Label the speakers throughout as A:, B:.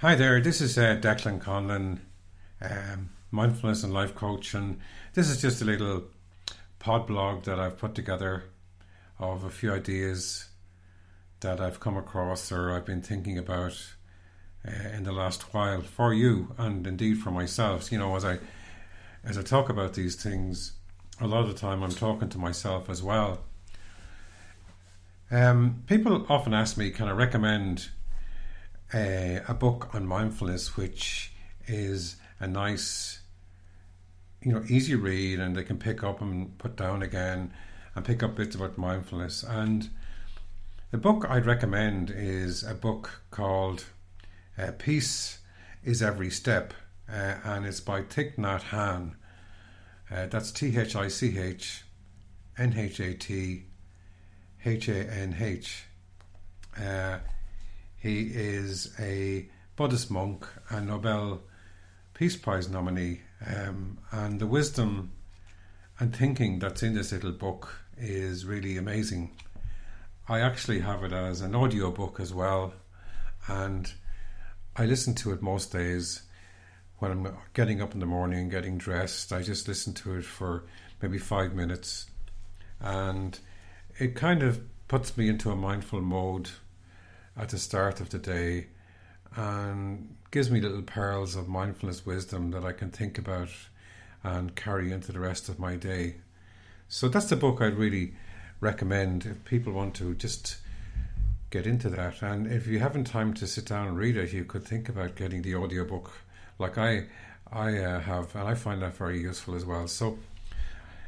A: Hi there, this is Declan Conlon, mindfulness and life coach, and this is just a little pod blog that I've put together of a few ideas that I've come across or I've been thinking about in the last while for you and indeed for myself. You know, as I talk about these things, a lot of the time I'm talking to myself as well. People often ask me, can I recommend a book on mindfulness, which is a nice, easy read, and they can pick up and put down again and pick up bits about mindfulness. And the book I'd recommend is a book called Peace is Every Step, and it's by Thich Nhat Hanh. That's THICHNHATHANH. He is a Buddhist monk and Nobel Peace Prize nominee, and the wisdom and thinking that's in this little book is really amazing. I actually have it as an audio book as well, and I listen to it most days when I'm getting up in the morning, getting dressed. I just listen to it for maybe 5 minutes, and it kind of puts me into a mindful mode at the start of the day and gives me little pearls of mindfulness wisdom that I can think about and carry into the rest of my day. So that's the book I'd really recommend if people want to just get into that. And if you haven't time to sit down and read it, you could think about getting the audiobook like I have, and I find that very useful as well. So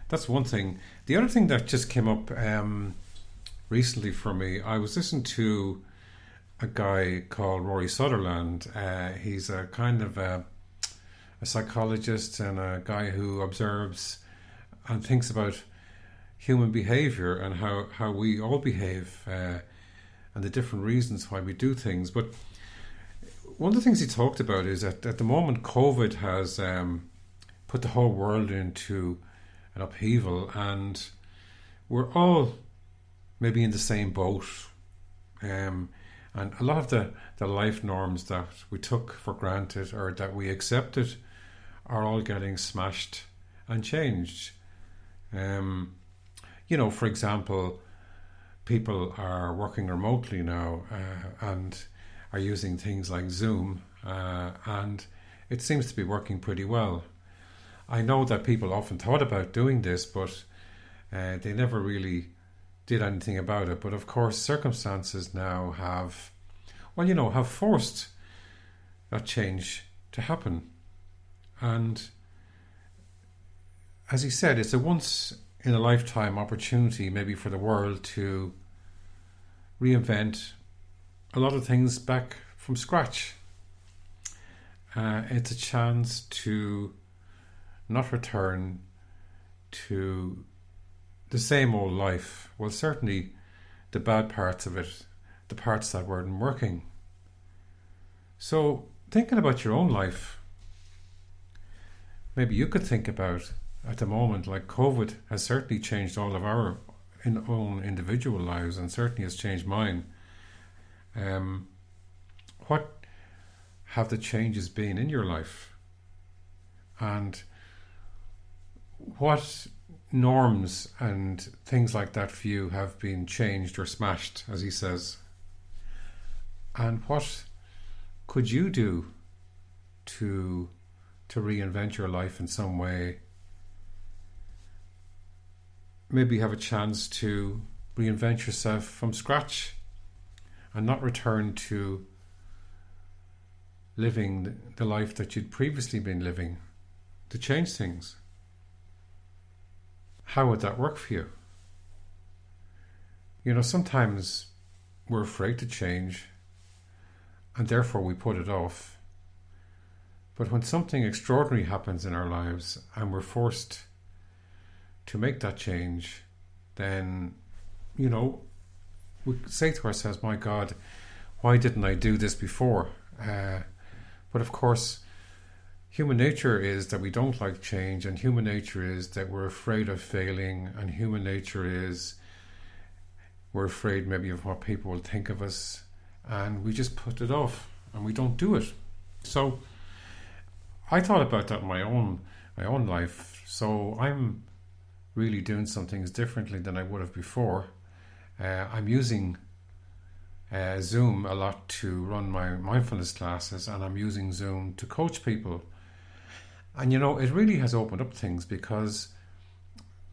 A: that's one thing. The other thing that just came up recently for me, I was listening to a guy called Rory Sutherland. He's a kind of a psychologist and a guy who observes and thinks about human behavior and how we all behave and the different reasons why we do things. But one of the things he talked about is that at the moment COVID has put the whole world into an upheaval, and we're all maybe in the same boat. And a lot of the life norms that we took for granted or that we accepted are all getting smashed and changed. For example, people are working remotely now and are using things like Zoom, and it seems to be working pretty well. I know that people often thought about doing this, but they never really did anything about it. But of course, circumstances now have forced that change to happen. And as he said, it's a once in a lifetime opportunity maybe for the world to reinvent a lot of things back from scratch. It's a chance to not return to the same old life. Well, certainly the bad parts of it, the parts that weren't working. So thinking about your own life, maybe you could think about at the moment, like COVID has certainly changed all of our own individual lives, and certainly has changed mine. What have the changes been in your life? And what norms and things like that for you have been changed or smashed, as he says? And what could you do to reinvent your life in some way? Maybe have a chance to reinvent yourself from scratch and not return to living the life that you'd previously been living, to change things. How would that work for you? Sometimes we're afraid to change and therefore we put it off. But when something extraordinary happens in our lives and we're forced to make that change, then, we say to ourselves, my God, why didn't I do this before? But of course, human nature is that we don't like change, and human nature is that we're afraid of failing, and human nature is we're afraid maybe of what people will think of us, and we just put it off and we don't do it. So I thought about that in my own life. So I'm really doing some things differently than I would have before. I'm using Zoom a lot to run my mindfulness classes, and I'm using Zoom to coach people. And it really has opened up things, because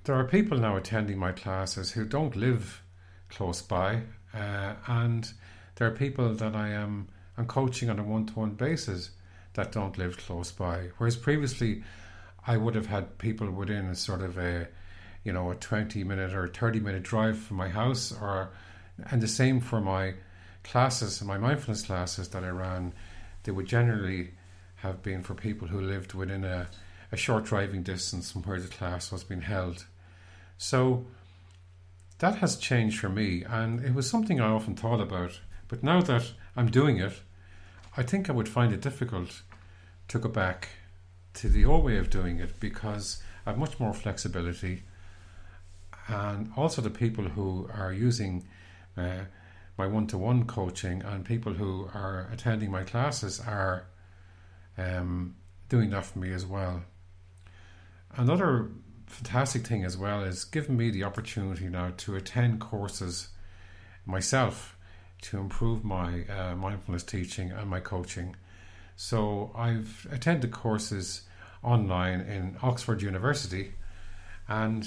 A: there are people now attending my classes who don't live close by, and there are people that I'm coaching on a one-to-one basis that don't live close by. Whereas previously, I would have had people within a sort of a 20-minute or 30-minute drive from my house, and the same for my classes, my mindfulness classes that I ran. They would generally have been for people who lived within a short driving distance from where the class was being held. So that has changed for me, and it was something I often thought about. But now that I'm doing it, I think I would find it difficult to go back to the old way of doing it, because I have much more flexibility, and also the people who are using my one-to-one coaching and people who are attending my classes are doing that for me as well. Another fantastic thing as well is giving me the opportunity now to attend courses myself to improve my mindfulness teaching and my coaching. So I've attended courses online in Oxford University, and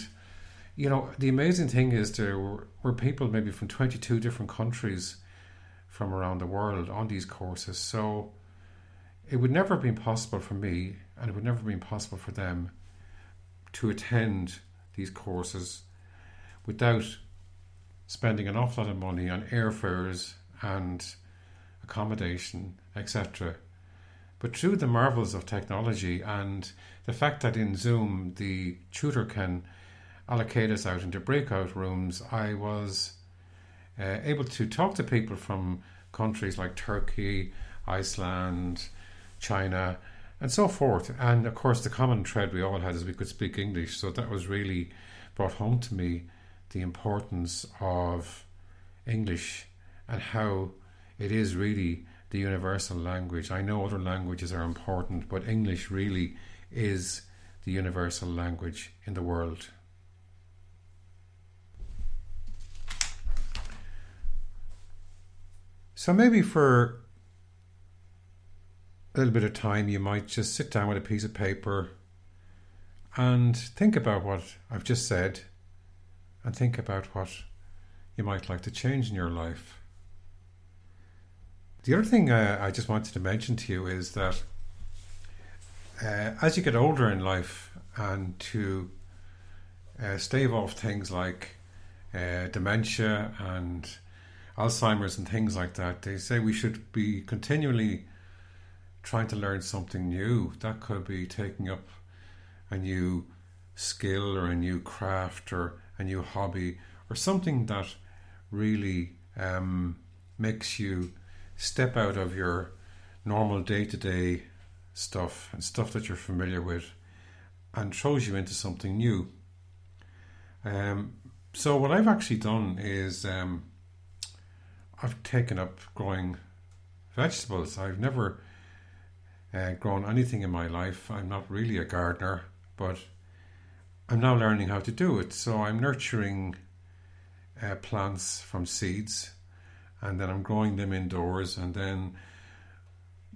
A: the amazing thing is there were people maybe from 22 different countries from around the world on these courses. So it would never have been possible for me, and it would never have been possible for them to attend these courses without spending an awful lot of money on airfares and accommodation, etc. But through the marvels of technology and the fact that in Zoom the tutor can allocate us out into breakout rooms, I was able to talk to people from countries like Turkey, Iceland, China, and so forth. And of course, the common thread we all had is we could speak English. So that was really brought home to me the importance of English and how it is really the universal language. I know other languages are important, but English really is the universal language in the world. So maybe for a little bit of time, you might just sit down with a piece of paper and think about what I've just said, and think about what you might like to change in your life. The other thing I just wanted to mention to you is that as you get older in life, and to stave off things like dementia and Alzheimer's and things like that, they say we should be continually trying to learn something new. That could be taking up a new skill or a new craft or a new hobby, or something that really makes you step out of your normal day-to-day stuff and stuff that you're familiar with, and throws you into something new. So what I've actually done is I've taken up growing vegetables. I've never grown anything in my life. I'm not really a gardener, but I'm now learning how to do it. So I'm nurturing plants from seeds, and then I'm growing them indoors, and then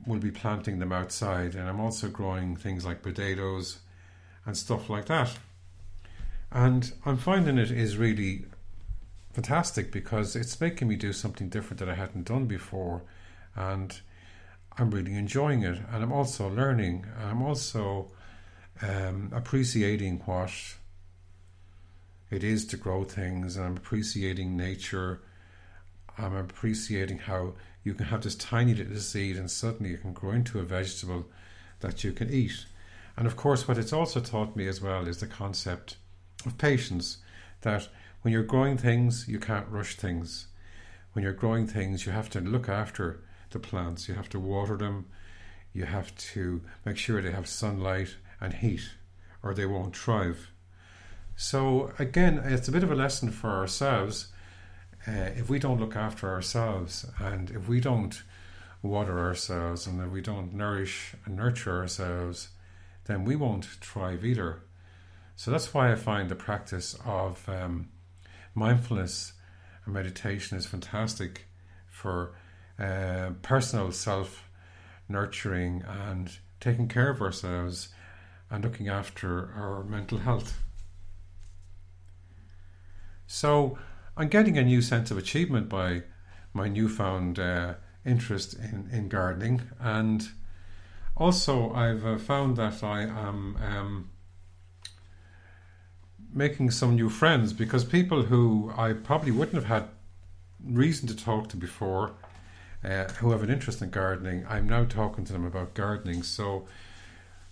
A: we'll be planting them outside. And I'm also growing things like potatoes and stuff like that. And I'm finding it is really fantastic, because it's making me do something different that I hadn't done before, and I'm really enjoying it. And I'm also learning, and I'm also appreciating what it is to grow things, and I'm appreciating nature. I'm appreciating how you can have this tiny little seed and suddenly it can grow into a vegetable that you can eat. And of course, what it's also taught me as well is the concept of patience, that when you're growing things, you can't rush things. When you're growing things, you have to look after the plants. You have to water them. You have to make sure they have sunlight and heat, or they won't thrive. So again, it's a bit of a lesson for ourselves. If we don't look after ourselves, and if we don't water ourselves, and if we don't nourish and nurture ourselves, then we won't thrive either. So that's why I find the practice of mindfulness and meditation is fantastic for personal self-nurturing and taking care of ourselves and looking after our mental health. So I'm getting a new sense of achievement by my newfound interest in gardening, and also I've found that I am making some new friends, because people who I probably wouldn't have had reason to talk to before, who have an interest in gardening, I'm now talking to them about gardening. So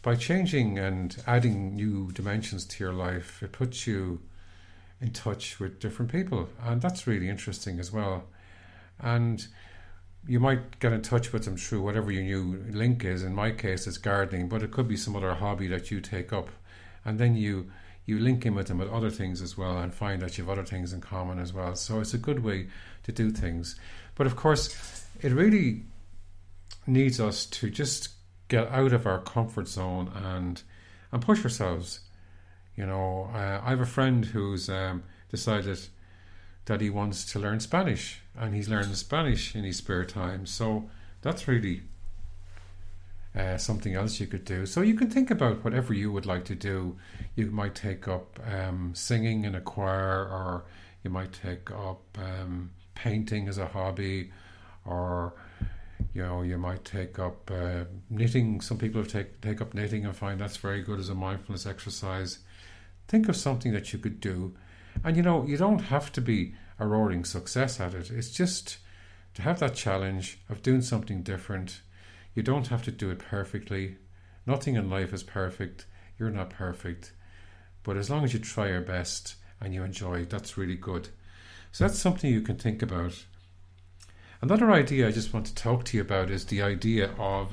A: by changing and adding new dimensions to your life, it puts you in touch with different people, and that's really interesting as well. And you might get in touch with them through whatever your new link is. In my case, it's gardening, but it could be some other hobby that you take up, and then you link in with them with other things as well, and find that you have other things in common as well. So it's a good way to do things. But of course, it really needs us to just get out of our comfort zone and push ourselves. You know, I have a friend who's decided that he wants to learn Spanish, and he's learning Spanish in his spare time. So that's really something else you could do. So you can think about whatever you would like to do. You might take up singing in a choir, or you might take up painting as a hobby, or you might take up knitting. Some people take up knitting and find that's very good as a mindfulness exercise. Think of something that you could do, and you don't have to be a roaring success at it. It's just to have that challenge of doing something different. You don't have to do it perfectly. Nothing in life is perfect. You're not perfect. But as long as you try your best and you enjoy, that's really good. So that's something you can think about. Another idea I just want to talk to you about is the idea of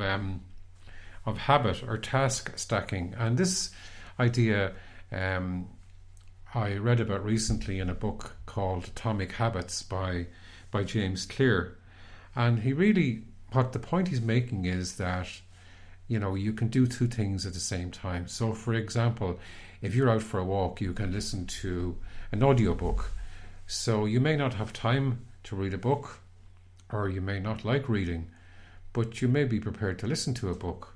A: habit or task stacking. And this idea I read about recently in a book called Atomic Habits by James Clear. And what the point he's making is that you can do two things at the same time. So for example, if you're out for a walk, you can listen to an audiobook. So you may not have time to read a book, or you may not like reading, but you may be prepared to listen to a book.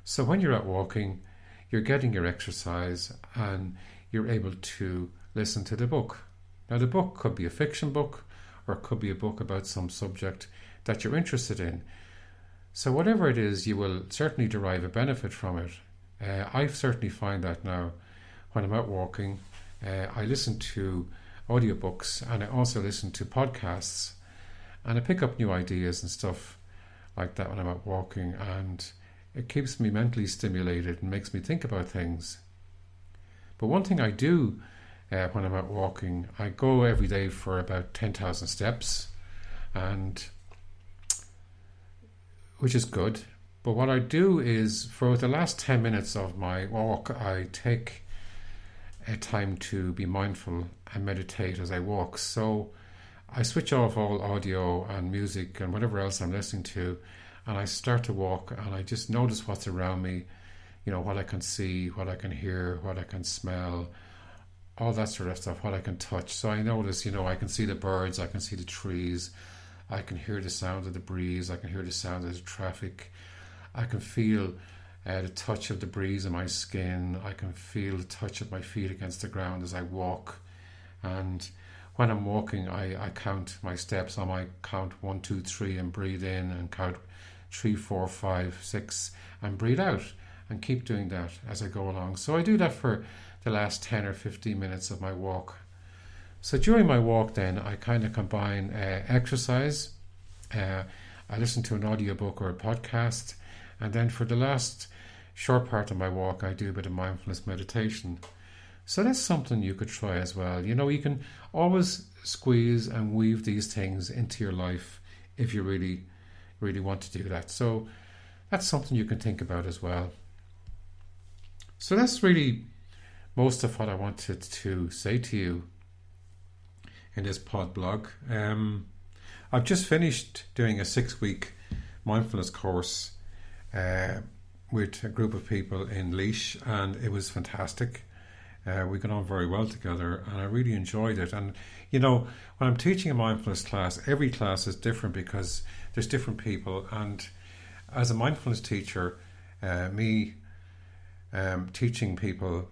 A: So when you're out walking, you're getting your exercise and you're able to listen to the book. Now the book could be a fiction book, or it could be a book about some subject that you're interested in. So whatever it is, you will certainly derive a benefit from it. I certainly find that now when I'm out walking. I listen to audiobooks, and I also listen to podcasts, and I pick up new ideas and stuff like that when I'm out walking, and it keeps me mentally stimulated and makes me think about things. But one thing I do when I'm out walking, I go every day for about 10,000 steps, and which is good. But what I do is, for the last 10 minutes of my walk, I take a time to be mindful and meditate as I walk. So I switch off all audio and music and whatever else I'm listening to, and I start to walk, and I just notice what's around me, what I can see, what I can hear, what I can smell, all that sort of stuff, what I can touch. So I notice, I can see the birds, I can see the trees, I can hear the sound of the breeze, I can hear the sound of the traffic, I can feel the touch of the breeze on my skin, I can feel the touch of my feet against the ground as I walk. And when I'm walking, I count my steps. I might count 1, 2, 3 and breathe in, and count 3, 4, 5, 6 and breathe out, and keep doing that as I go along. So I do that for the last 10 or 15 minutes of my walk. So during my walk then, I kind of combine exercise, I listen to an audiobook or a podcast, and then for the last short part of my walk, I do a bit of mindfulness meditation. So that's something you could try as well. You can always squeeze and weave these things into your life if you really, really want to do that. So that's something you can think about as well. So that's really most of what I wanted to say to you in this pod blog. I've just finished doing a 6-week mindfulness course with a group of people in Laois, and it was fantastic. We got on very well together, and I really enjoyed it. And you know, when I'm teaching a mindfulness class, every class is different because there's different people. And as a mindfulness teacher, me teaching people,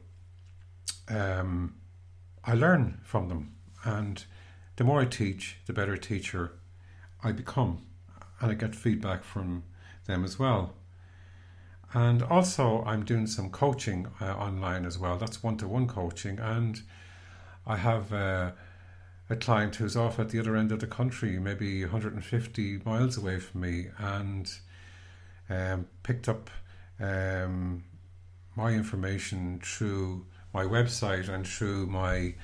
A: I learn from them, and the more I teach, the better teacher I become, and I get feedback from them as well. And also I'm doing some coaching online as well. That's one-to-one coaching, and I have a client who's off at the other end of the country, maybe 150 miles away from me, and picked up my information through my website and through my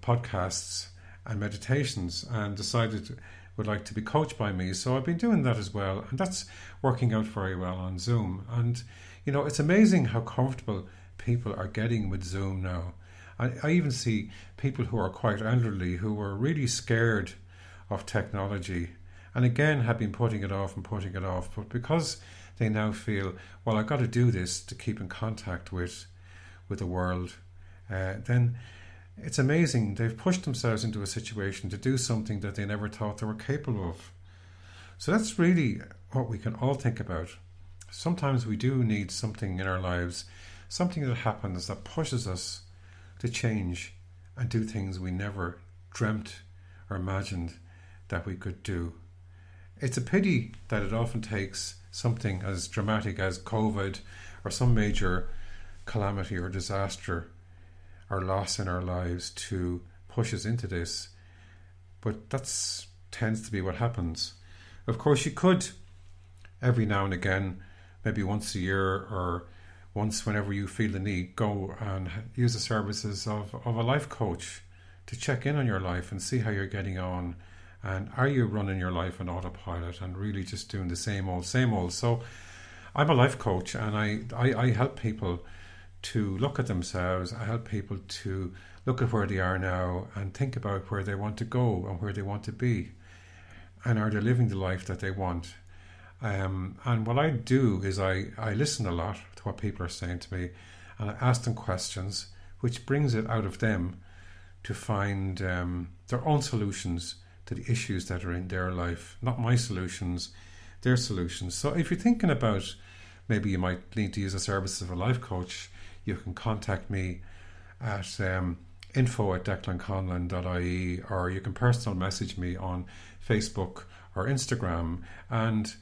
A: podcasts and meditations, and decided would like to be coached by me. So I've been doing that as well, and that's working out very well on Zoom. And you know, it's amazing how comfortable people are getting with Zoom now. I even see people who are quite elderly who were really scared of technology, and again have been putting it off, but because they now feel, well, I've got to do this to keep in contact with the world, then it's amazing. They've pushed themselves into a situation to do something that they never thought they were capable of. So that's really what we can all think about. Sometimes we do need something in our lives, something that happens that pushes us to change and do things we never dreamt or imagined that we could do. It's a pity that it often takes something as dramatic as COVID or some major calamity or disaster or loss in our lives to push us into this, but that tends to be what happens. Of course, you could every now and again, maybe once a year or once whenever you feel the need, go and use the services of a life coach to check in on your life and see how you're getting on, and are you running your life on autopilot and really just doing the same old. So I'm a life coach, and I help people to look at themselves. I help people to look at where they are now and think about where they want to go and where they want to be, and are they living the life that they want. And what I do is I listen a lot to what people are saying to me, and I ask them questions, which brings it out of them to find their own solutions to the issues that are in their life. Not my solutions, their solutions. So if you're thinking about maybe you might need to use the services of a life coach, you can contact me at info@declanconlon.ie, or you can personal message me on Facebook or Instagram. And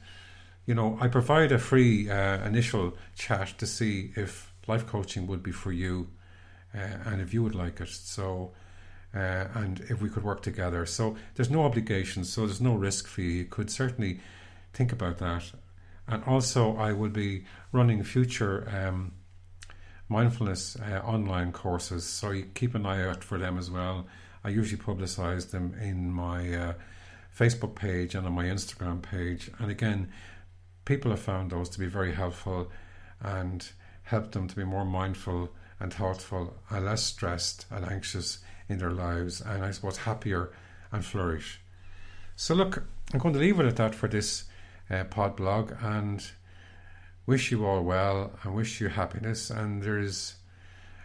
A: you know, I provide a free initial chat to see if life coaching would be for you, and if you would like it. So and if we could work together. So there's no obligation, so there's no risk fee. You could certainly think about that. And also I will be running future mindfulness online courses, so you keep an eye out for them as well. I usually publicise them in my Facebook page and on my Instagram page, and again, people have found those to be very helpful and help them to be more mindful and thoughtful and less stressed and anxious in their lives, and I suppose happier and flourish. So look, I'm going to leave it at that for this pod blog, and wish you all well and wish you happiness. And there's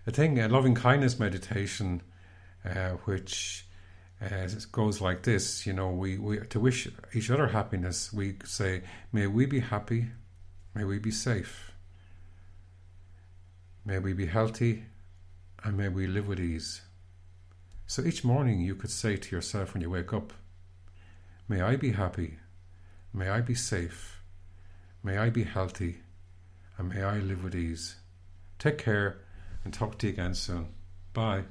A: a loving kindness meditation, which goes like this. You know, we to wish each other happiness, we say, may we be happy, may we be safe, may we be healthy, and may we live with ease. So each morning you could say to yourself when you wake up, may I be happy, may I be safe, may I be healthy, and may I live with ease. Take care, and talk to you again soon. Bye.